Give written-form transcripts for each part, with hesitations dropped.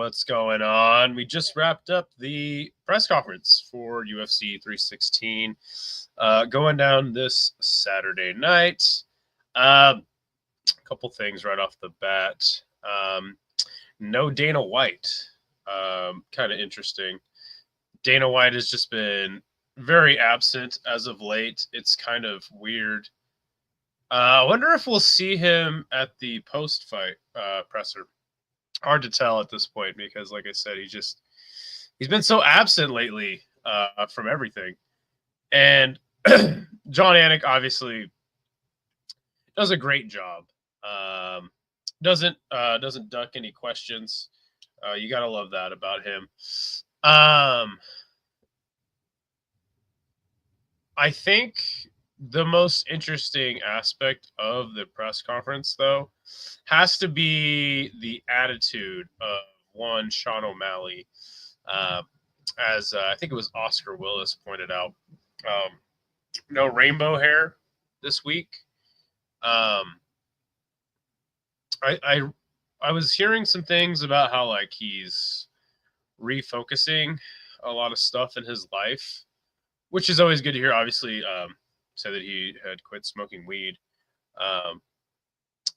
What's going on? We just wrapped up the press conference for UFC 316, going down this Saturday night. A couple things right off the bat. No Dana White. Kind of interesting. Dana White has just been very absent as of late. It's kind of weird. I wonder if we'll see him at the post-fight presser. Hard to tell at this point because, like I said, he's been so absent lately from everything. And John Anik obviously does a great job. Doesn't duck any questions. You gotta love that about him. I think the most interesting aspect of the press conference, though, has to be the attitude of one Sean O'Malley, as I think it was Oscar Willis pointed out. No rainbow hair this week. I was hearing some things about how like he's refocusing a lot of stuff in his life, which is always good to hear. Obviously, said that he had quit smoking weed.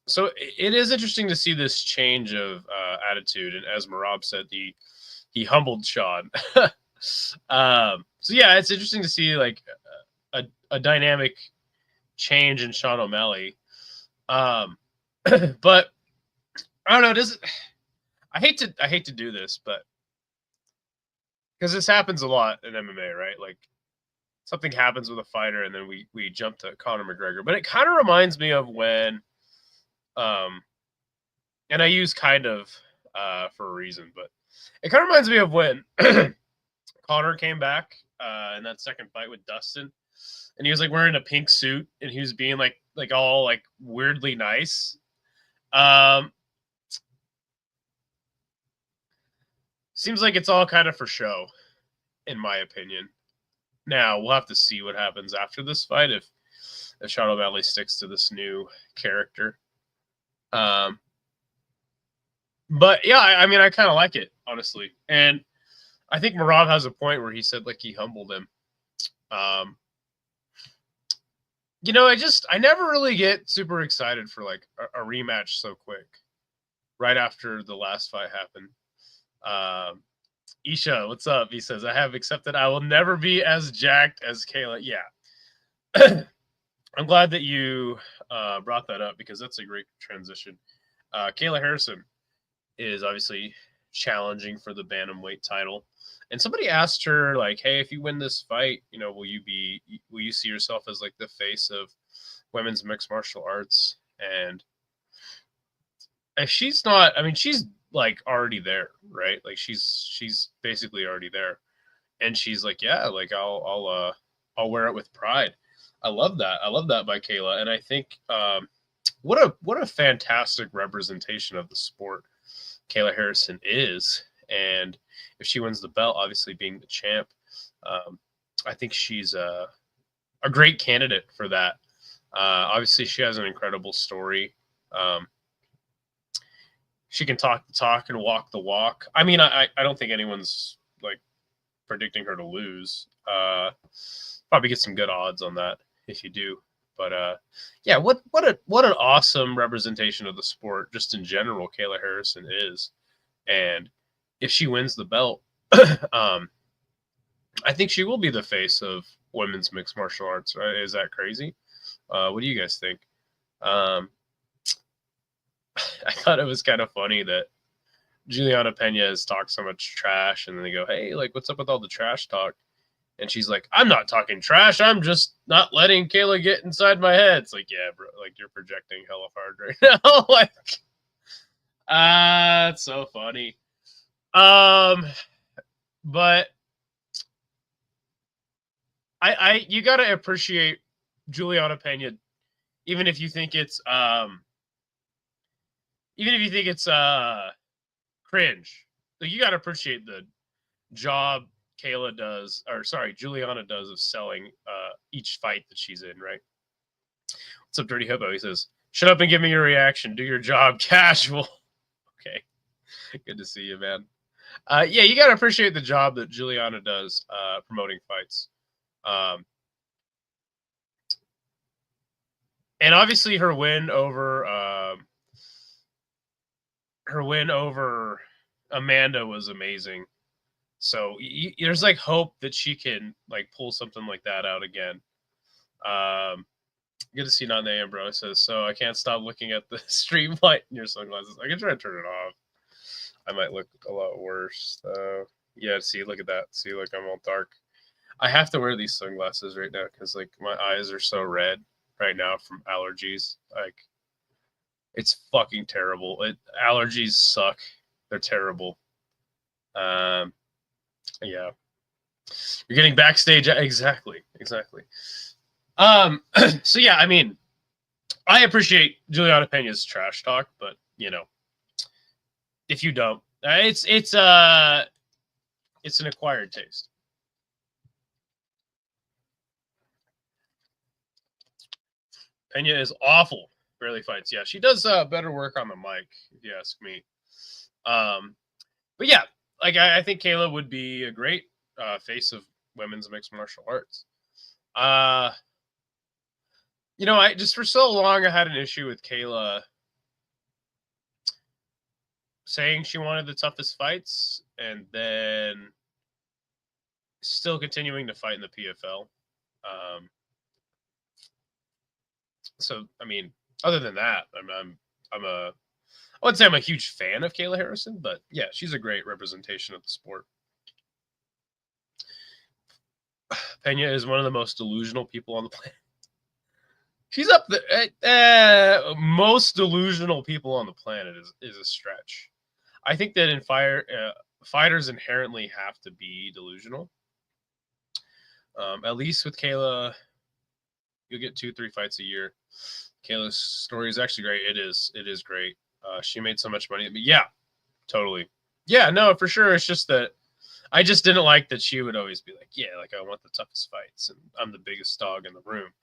So it is interesting to see this change of attitude. And as Marab said, he humbled Sean. So yeah, it's interesting to see like a dynamic change in Sean O'Malley. But I don't know. I hate to do this, but because this happens a lot in MMA, right? Like something happens with a fighter, and then we jump to Conor McGregor. But it kind of reminds me of when, and I use kind of for a reason, but it kind of reminds me of when Conor came back in that second fight with Dustin, and he was like wearing a pink suit, and he was being like all like weirdly nice. Seems like it's all kind of for show, in my opinion. Now we'll have to see what happens after this fight if Sean O'Malley sticks to this new character. But yeah, I mean, I kind of like it, honestly, and I think Marab has a point where he said like he humbled him. You know, I never really get super excited for like a rematch so quick, right after the last fight happened. Isha, what's up? He says, I have accepted I will never be as jacked as Kayla. Yeah. I'm glad that you brought that up because that's a great transition. Kayla Harrison is obviously challenging for the bantamweight title. And somebody asked her, like, hey, if you win this fight, you know, will you see yourself as like the face of women's mixed martial arts? And if she's not, I mean, she's like already there, right? Like she's basically already there. And she's like, yeah, like I'll wear it with pride. I love that. I love that by Kayla. And I think what a fantastic representation of the sport Kayla Harrison is. And if she wins the belt, obviously being the champ, I think she's a great candidate for that. Obviously, she has an incredible story. She can talk the talk and walk the walk. I mean, I don't think anyone's like predicting her to lose. Probably get some good odds on that if you do. But yeah, what an awesome representation of the sport just in general Kayla Harrison is. And if she wins the belt, I think she will be the face of women's mixed martial arts. Right? Is that crazy? What do you guys think? I thought it was kind of funny that Juliana Pena has talked so much trash, and then they go, hey, like, what's up with all the trash talk? And she's like, I'm not talking trash. I'm just not letting Kayla get inside my head. It's like, yeah, bro, like you're projecting hella hard right now. Like, it's so funny. But you gotta appreciate Juliana Pena, even if you think it's cringe. Like you gotta appreciate the job Juliana does of selling each fight that she's in, right? What's up, Dirty Hippo? He says, shut up and give me your reaction. Do your job, casual. Okay. Good to see you, man. Yeah, you gotta appreciate the job that Juliana does promoting fights. And obviously her win over Amanda was amazing. So there's like hope that she can like pull something like that out again. Good to see Not Name, bro. Says so. I can't stop looking at the stream light in your sunglasses. I can try to turn it off. I might look a lot worse though. Yeah, see, look at that. See, like I'm all dark. I have to wear these sunglasses right now because like my eyes are so red right now from allergies. Like it's fucking terrible. Allergies suck. They're terrible. Yeah. You're getting backstage. Exactly. So yeah, I mean, I appreciate Juliana Pena's trash talk, but you know, if you don't, it's an acquired taste. Pena is awful. Barely fights. Yeah, she does better work on the mic, if you ask me. But yeah, like I think Kayla would be a great face of women's mixed martial arts. You know, I just for so long I had an issue with Kayla saying she wanted the toughest fights and then still continuing to fight in the PFL. So I mean, other than that, I wouldn't say I'm a huge fan of Kayla Harrison, but yeah, she's a great representation of the sport. Pena is one of the most delusional people on the planet. She's up there. Most delusional people on the planet is a stretch. I think that in fighters inherently have to be delusional. At least with Kayla, you'll get 2-3 fights a year. Kayla's story is actually great. It is great. She made so much money. But yeah, totally. Yeah, no, for sure. It's just that I just didn't like that she would always be like, yeah, like I want the toughest fights and I'm the biggest dog in the room.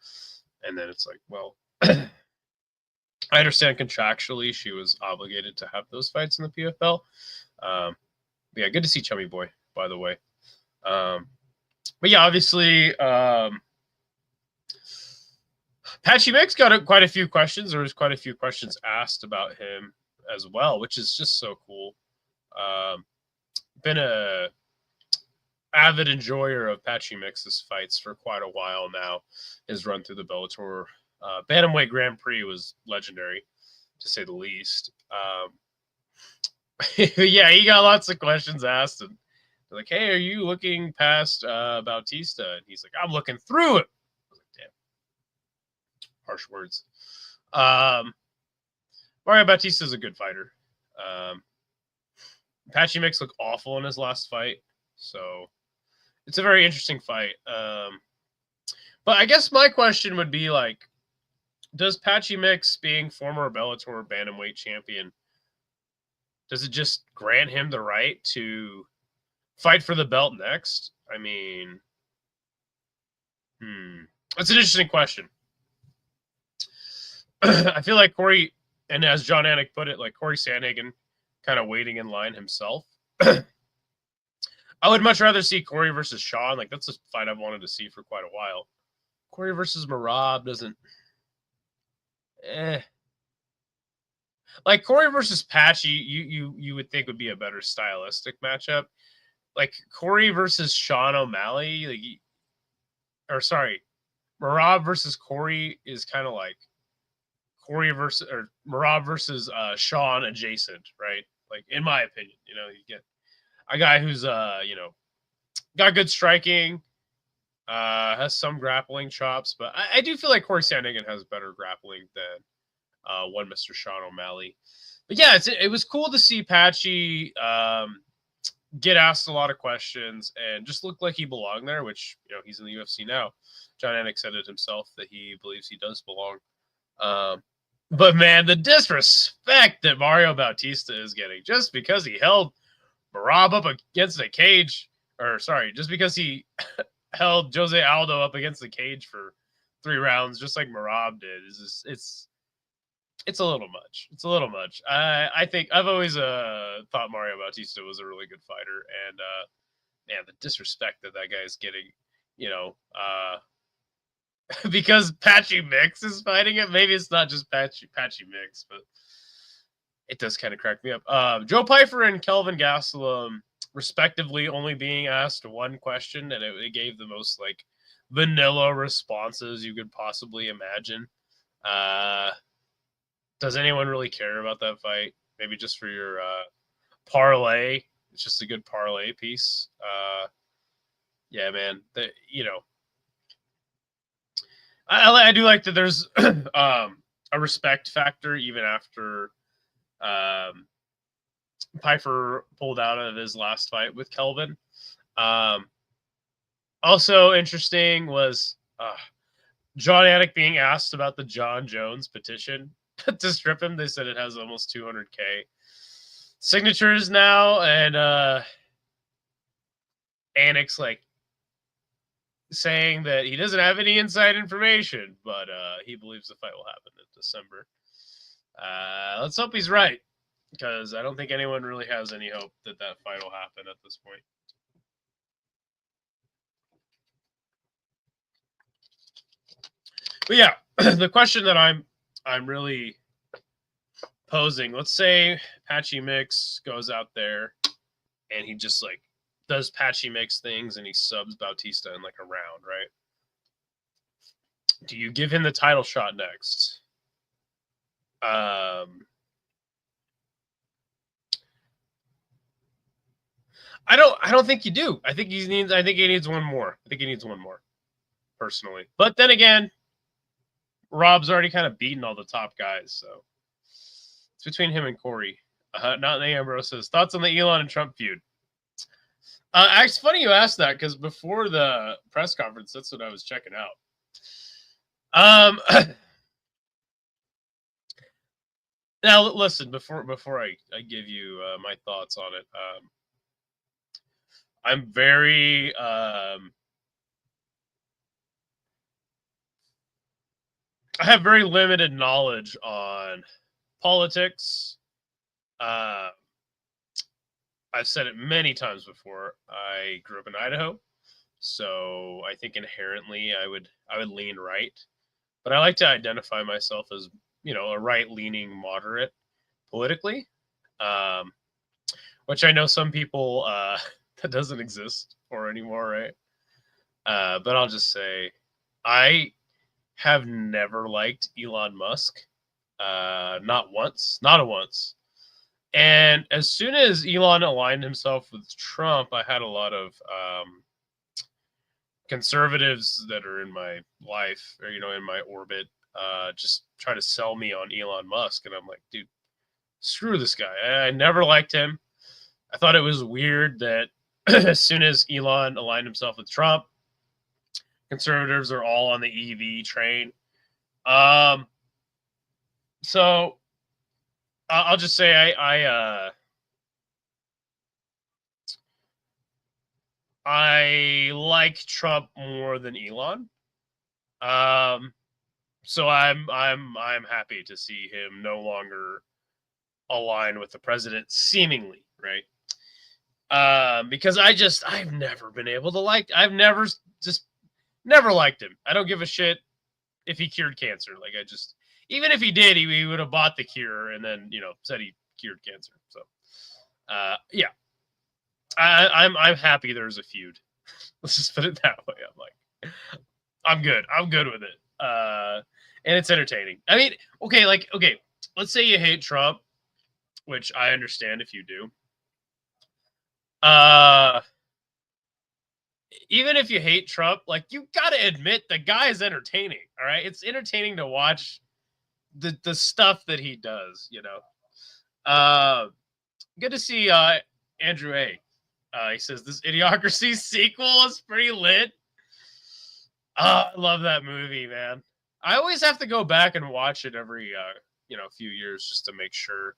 And then it's like, well, I understand contractually she was obligated to have those fights in the PFL. Yeah, good to see Chummy Boy, by the way. But yeah, obviously, Patchy Mix got quite a few questions. There was quite a few questions asked about him as well, which is just so cool. Been a avid enjoyer of Patchy Mix's fights for quite a while now. His run through the Bellator Bantamweight Grand Prix was legendary, to say the least. Yeah, he got lots of questions asked, and they're like, "Hey, are you looking past Bautista?" And he's like, "I'm looking through it." I was like, "Damn, harsh words." Mario Bautista is a good fighter. Patchy Mix looked awful in his last fight, so it's a very interesting fight. But I guess my question would be like, does Patchy Mix being former Bellator Bantamweight champion, does it just grant him the right to fight for the belt next? I mean, that's an interesting question. I feel like Corey, and as John Anik put it, like Corey Sandhagen kind of waiting in line himself. I would much rather see Corey versus Sean. Like, that's a fight I've wanted to see for quite a while. Corey versus Merab doesn't... Like, Corey versus Patchy, you would think would be a better stylistic matchup. Like, Corey versus Sean O'Malley, like, Merab versus Corey is kind of like Corey versus, or Merab versus Sean adjacent, right? Like, in my opinion, you know, you get a guy who's, you know, got good striking, has some grappling chops, but I do feel like Corey Sandhagen has better grappling than one Mr. Sean O'Malley. But yeah, it was cool to see Patchy get asked a lot of questions and just look like he belonged there, which, you know, he's in the UFC now. John Anik said it himself that he believes he does belong. But man, the disrespect that Mario Bautista is getting just because he held Merab up against a cage, or sorry, just because he held Jose Aldo up against the cage for 3 rounds, just like Merab did, it's It's a little much. It's a little much. I think I've always thought Mario Bautista was a really good fighter, and man, the disrespect that guy is getting, you know, because Patchy Mix is fighting it. Maybe it's not just Patchy Mix, but it does kind of crack me up. Joe Pyfer and Kelvin Gastelum, respectively, only being asked one question, and it gave the most like vanilla responses you could possibly imagine. Does anyone really care about that fight? Maybe just for your parlay. It's just a good parlay piece. Yeah, man. I do like that there's a respect factor even after Pyfer pulled out of his last fight with Kelvin. Also interesting was John Anik being asked about the John Jones petition to strip him. They said it has almost 200K signatures now, and Anik's like saying that he doesn't have any inside information, but he believes the fight will happen in December. Let's hope he's right, because I don't think anyone really has any hope that fight will happen at this point. But yeah, the question that I'm really posing, let's say Patchy Mix goes out there and he just like does Patchy Mix things and he subs Bautista in like a round, right? Do you give him the title shot next? I don't think you do. I think he needs one more. Personally. But then again, Rob's already kind of beaten all the top guys, so it's between him and Corey. Not Ambrose says, thoughts on the Elon and Trump feud? It's funny you asked that, because before the press conference, that's what I was checking out. Now listen, before I give you my thoughts on it, I'm very I have very limited knowledge on politics. I've said it many times before. I grew up in Idaho, so I think inherently I would lean right, but I like to identify myself as, you know, a right-leaning moderate politically, which I know some people that doesn't exist for anymore, right? But I'll just say I have never liked Elon Musk, not once. And as soon as Elon aligned himself with Trump, I had a lot of conservatives that are in my life, or, you know, in my orbit, just try to sell me on Elon Musk. And I'm like, dude, screw this guy. I never liked him. I thought it was weird that as soon as Elon aligned himself with Trump, conservatives are all on the EV train. So I'll just say I like Trump more than Elon. So I'm happy to see him no longer align with the president, seemingly, right? Because I've never been able to I've never liked him. I don't give a shit if he cured cancer. Like, even if he did, he would have bought the cure and then, you know, said he cured cancer. So, yeah, I'm happy there's a feud. Let's just put it that way. I'm good. I'm good with it. And it's entertaining. I mean, okay, let's say you hate Trump, which I understand if you do. Even if you hate Trump, like, you got to admit the guy is entertaining. All right, it's entertaining to watch the stuff that he does. You know, good to see Andrew A. He says this Idiocracy sequel is pretty lit. I love that movie, man. I always have to go back and watch it every few years just to make sure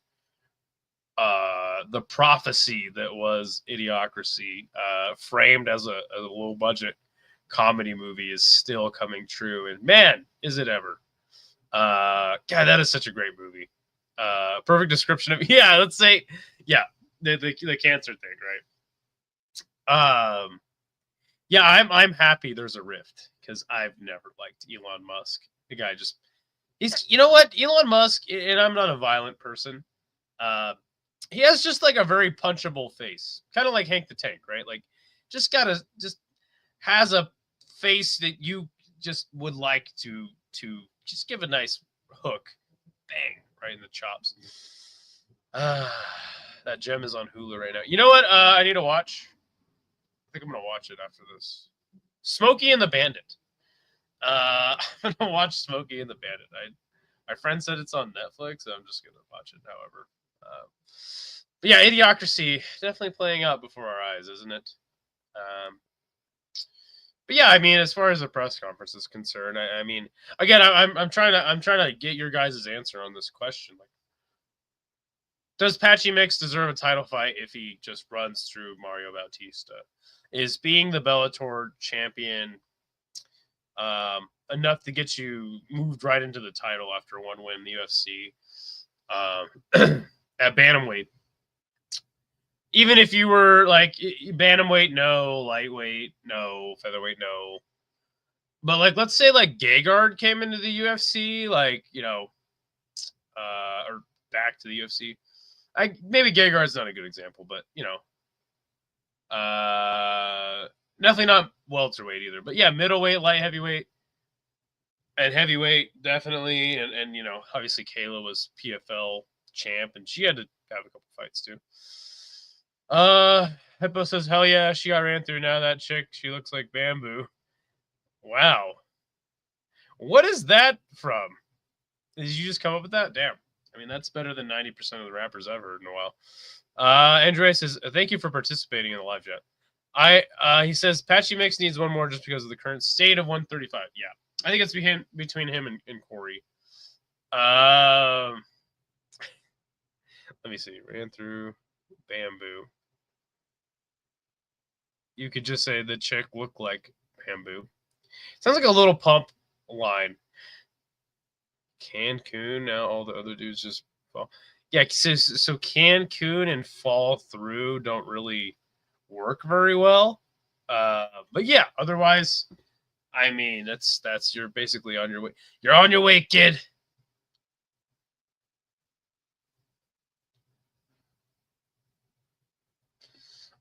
the prophecy that was Idiocracy, framed as a low budget comedy movie, is still coming true. And man, is it ever. God, that is such a great movie. Perfect description of let's say the cancer thing, right? Yeah, I'm happy there's a rift because I've never liked Elon Musk. The guy just he's you know what Elon Musk, and I'm not a violent person. He has just like a very punchable face, kind of like Hank the Tank, right? Like just has a face that you just would like to just give a nice hook, bang, right in the chops. That gem is on Hulu right now. You know what? I need to watch. I think I'm gonna watch it after this. Smokey and the Bandit. I'm gonna watch Smokey and the Bandit. My friend said it's on Netflix, so I'm just gonna watch it. However, but yeah, Idiocracy definitely playing out before our eyes, isn't it? But yeah, I mean, as far as the press conference is concerned, I mean, again, I'm trying to get your guys' answer on this question. Like, does Patchy Mix deserve a title fight if he just runs through Mario Bautista? Is being the Bellator champion enough to get you moved right into the title after one win in the UFC at bantamweight? Even if you were like bantamweight, no, lightweight, no, featherweight, no. But like, let's say like Gegard came into the UFC, like or back to the UFC. Maybe Gegard's not a good example, but definitely not welterweight either. But yeah, middleweight, light heavyweight, and heavyweight definitely. And obviously Kayla was PFL champ, and she had to have a couple fights too. Hippo says, hell yeah, she got ran through. Now that chick, she looks like bamboo. Wow. What is that from? Did you just come up with that? Damn. I mean, that's better than 90% of the rappers I've heard in a while. Andre says, thank you for participating in the live chat. He says, Patchy Mix needs one more just because of the current state of 135. Yeah. I think it's between him and Corey. Let me see. Ran through bamboo. You could just say the chick looked like bamboo. Sounds like a Little Pump line. Cancun, now all the other dudes just fall. Yeah, so Cancun and Fall Through don't really work very well. But yeah, otherwise, I mean, that's you're basically on your way. You're on your way, kid.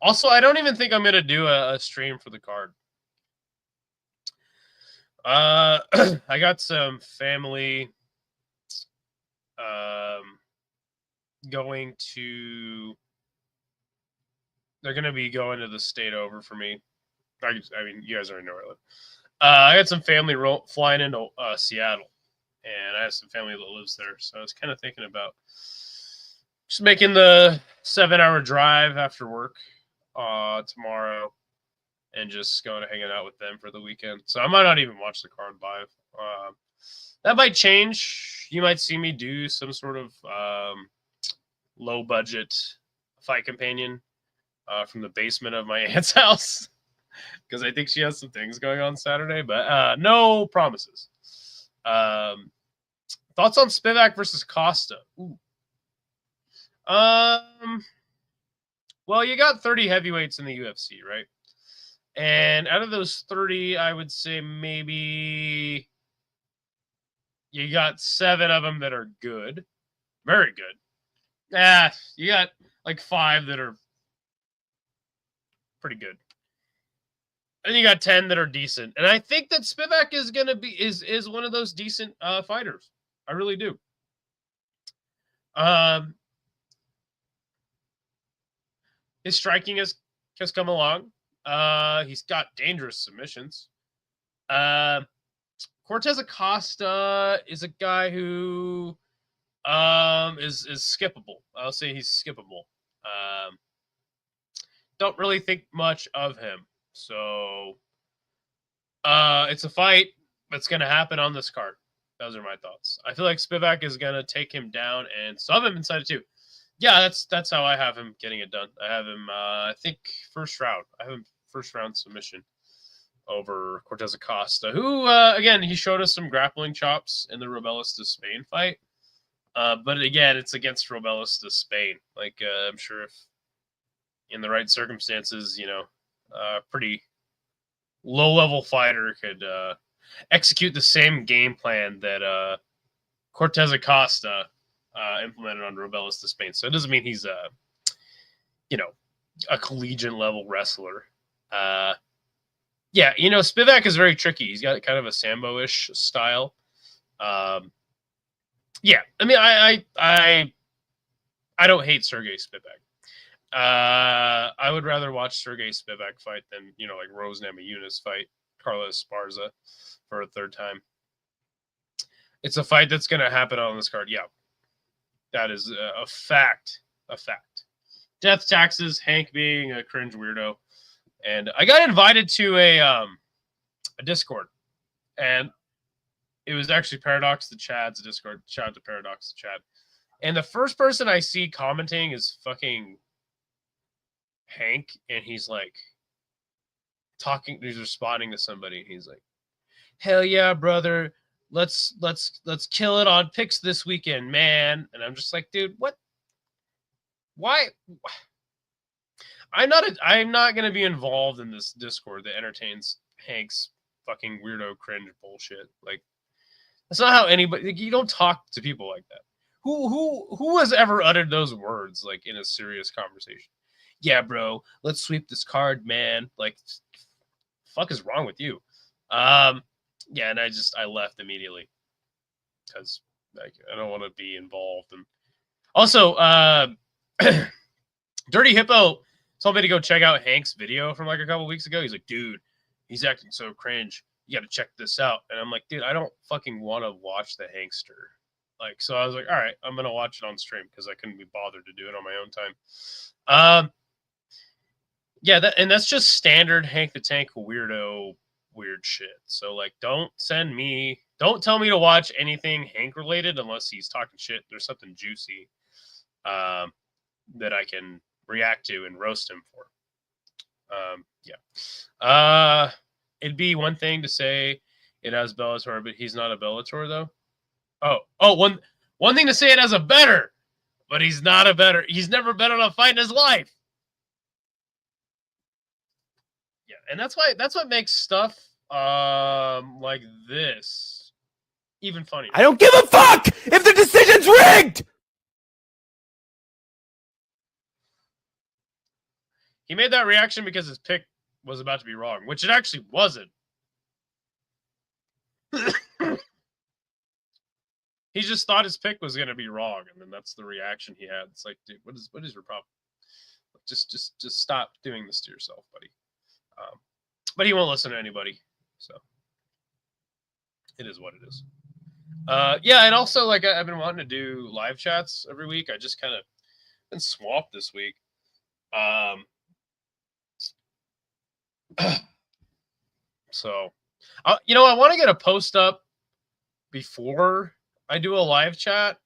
Also, I don't even think I'm gonna do a stream for the card. I got some family they're going to be going to the state over for me. I mean, you guys already know where I live. I had some family flying into Seattle, and I have some family that lives there. So I was kind of thinking about just making the 7-hour drive after work tomorrow and just going and hanging out with them for the weekend. So I might not even watch the card live. That might change. You might see me do some sort of low budget fight companion from the basement of my aunt's house because I think she has some things going on Saturday, but no promises. Thoughts on Spivak versus Costa? Ooh. Well, you got 30 heavyweights in the UFC, right? And out of those 30, I would say maybe you got 7 of them that are good. Very good. You got like 5 that are pretty good. And you got 10 that are decent. And I think that Spivak is gonna be is one of those decent fighters. I really do. His striking has come along. He's got dangerous submissions. Cortez Acosta is a guy who is skippable. I'll say he's skippable. Don't really think much of him. So it's a fight that's going to happen on this card. Those are my thoughts. I feel like Spivak is going to take him down and sub him inside too. Yeah, that's how I have him getting it done. I have him, I think, first round. I have him first round submission over Cortez Acosta, who, again, he showed us some grappling chops in the Robelis de Spain fight. But again, it's against Robelis de Spain. Like, I'm sure if in the right circumstances, pretty low-level fighter could execute the same game plan that Cortez Acosta implemented on Robelis de Spain. So it doesn't mean he's a collegiate-level wrestler. Spivak is very tricky. He's got kind of a Sambo-ish style. I mean, I don't hate Sergey Spivak. I would rather watch Sergey Spivak fight than, like Rose Namajunas fight Carla Esparza for a third time. It's a fight that's going to happen on this card. Yeah, that is a fact. A fact. Death taxes, Hank being a cringe weirdo. And I got invited to a Discord, and it was actually Paradox to Chad's Discord. Shout out to Paradox to Chad. And the first person I see commenting is fucking Hank, and he's like he's responding to somebody. He's like, "Hell yeah, brother. Let's kill it on picks this weekend, man." And I'm just like, dude, what? Why? I'm not going to be involved in this Discord that entertains Hank's fucking weirdo cringe bullshit. Like, that's not how anybody. Like, you don't talk to people like that. Who has ever uttered those words like in a serious conversation? Yeah, bro, let's sweep this card, man. Like, fuck is wrong with you? And I left immediately because like I don't want to be involved. And also, Dirty Hippo told me to go check out Hank's video from like a couple weeks ago. He's like, dude, he's acting so cringe. You got to check this out. And I'm like, dude, I don't fucking want to watch the Hankster. Like, so I was like, all right, I'm going to watch it on stream because I couldn't be bothered to do it on my own time. That's just standard Hank the Tank weirdo weird shit. So like, don't tell me to watch anything Hank related unless he's talking shit. There's something juicy that I can react to and roast him for. It'd be one thing to say it has Bellator, but he's not a Bellator though. One thing to say it has a better, but he's not a better. He's never been on a fight in his life. Yeah, and that's what makes stuff like this even funnier. I don't give a fuck if the decision's rigged. He made that reaction because his pick was about to be wrong, which it actually wasn't. He just thought his pick was going to be wrong, and then that's the reaction he had. It's like, dude, what is your problem? Just stop doing this to yourself, buddy. But he won't listen to anybody, so it is what it is. And also, like, I've been wanting to do live chats every week. I just kind of been swamped this week. So, I want to get a post up before I do a live chat.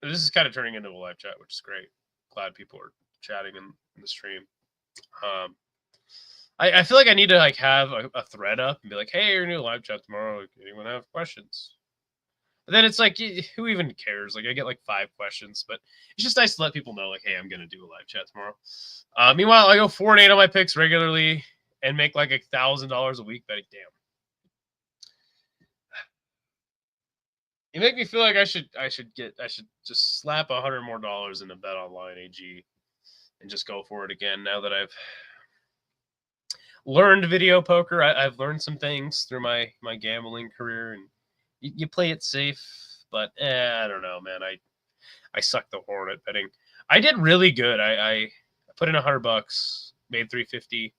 This is kind of turning into a live chat, which is great. Glad people are chatting in the stream. I feel like I need to like have a thread up and be like, hey, you're gonna do a live chat tomorrow. Like, anyone have questions? But then it's like, who even cares? Like, I get like 5 questions, but it's just nice to let people know, like, hey, I'm gonna do a live chat tomorrow. Meanwhile, I go 4-8 on my picks regularly and make like $1,000 a week betting. Damn. You make me feel like I should just slap $100 more in a Bet Online AG and just go for it again. Now that I've learned video poker, I've learned some things through my gambling career, and you play it safe, but I don't know, man. I suck the horn at betting. I did really good. I put in $100, made $350,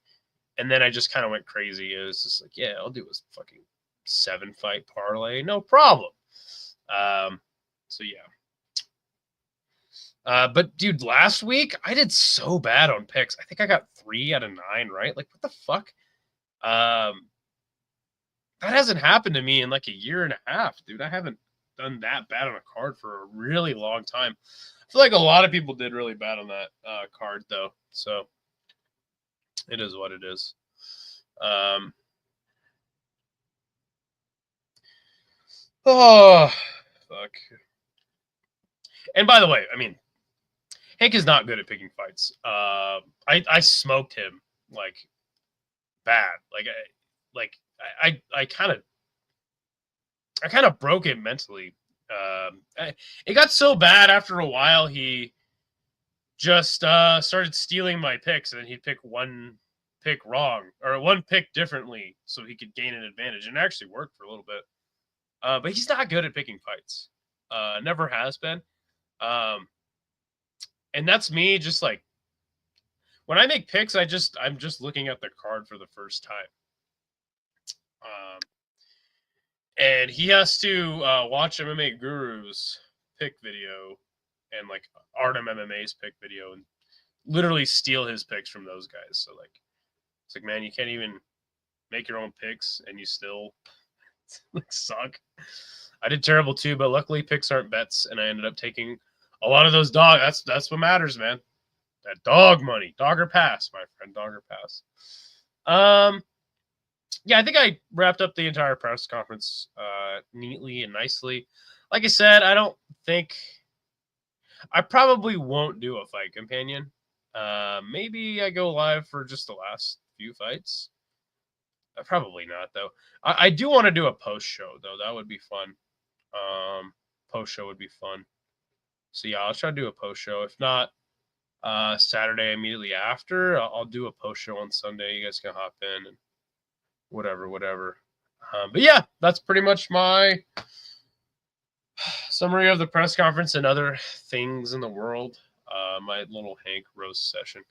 and then I just kind of went crazy. It was just like, yeah, I'll do a fucking 7-fight parlay, no problem. So yeah. But dude, last week I did so bad on picks. I think I got 3 out of 9, right? Like, what the fuck? That hasn't happened to me in like a year and a half, dude. I haven't done that bad on a card for a really long time. I feel like a lot of people did really bad on that card though. So it is what it is. Oh, fuck. And by the way, I mean, Hank is not good at picking fights. I smoked him like bad. I kind of broke him mentally. It got so bad after a while. He just started stealing my picks, and he'd pick one pick wrong or one pick differently so he could gain an advantage. And it actually worked for a little bit. But he's not good at picking fights. Never has been. And that's me just like when I make picks, I'm just looking at the card for the first time. And he has to watch MMA Guru's pick video and like Artem MMA's pick video and literally steal his picks from those guys. So like, it's like, man, you can't even make your own picks and you still like suck. I did terrible too, but luckily picks aren't bets, and I ended up taking a lot of those dog. That's what matters, man. That dog money, dog or pass, my friend, dog or pass. Yeah, I think I wrapped up the entire press conference neatly and nicely. Like I said, I probably won't do a fight companion. Maybe I go live for just the last few fights. Probably not, though. I do want to do a post show, though. That would be fun. Post show would be fun. So yeah, I'll try to do a post show. If not, Saturday immediately after, I'll do a post show on Sunday. You guys can hop in and whatever. But yeah, that's pretty much my summary of the press conference and other things in the world. My little Hank roast session.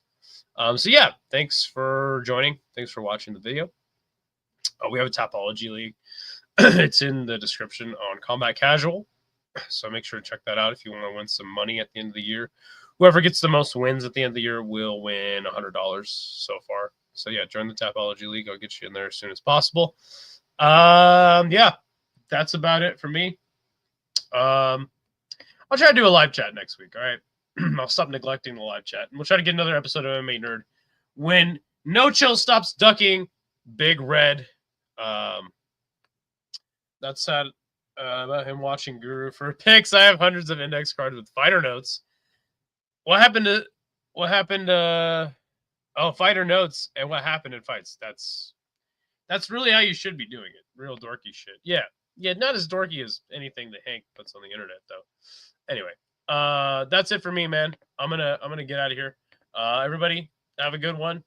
So yeah, thanks for joining. Thanks for watching the video. We have a Topology League. It's in the description on Combat Casual. So make sure to check that out if you want to win some money at the end of the year. Whoever gets the most wins at the end of the year will win $100 so far. So yeah, join the Topology League. I'll get you in there as soon as possible. Yeah, that's about it for me. I'll try to do a live chat next week. All right. I'll stop neglecting the live chat, and we'll try to get another episode of MMA Nerd when No Chill stops ducking Big Red. That's sad about him watching Guru for picks. I have hundreds of index cards with fighter notes. What happened to fighter notes and what happened in fights? That's really how you should be doing it. Real dorky shit. Yeah, not as dorky as anything that Hank puts on the internet, though. Anyway, that's it for me, man. I'm gonna get out of here. Everybody, have a good one.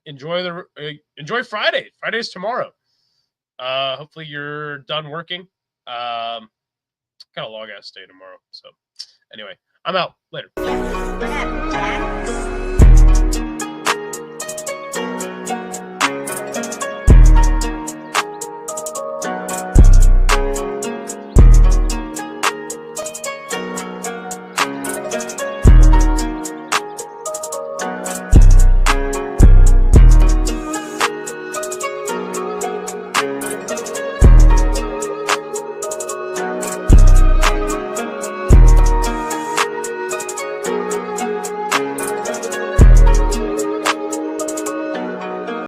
Enjoy Friday. Friday's tomorrow. Hopefully you're done working. Got a long ass day tomorrow. So anyway, I'm out. Later. What happened, Jack?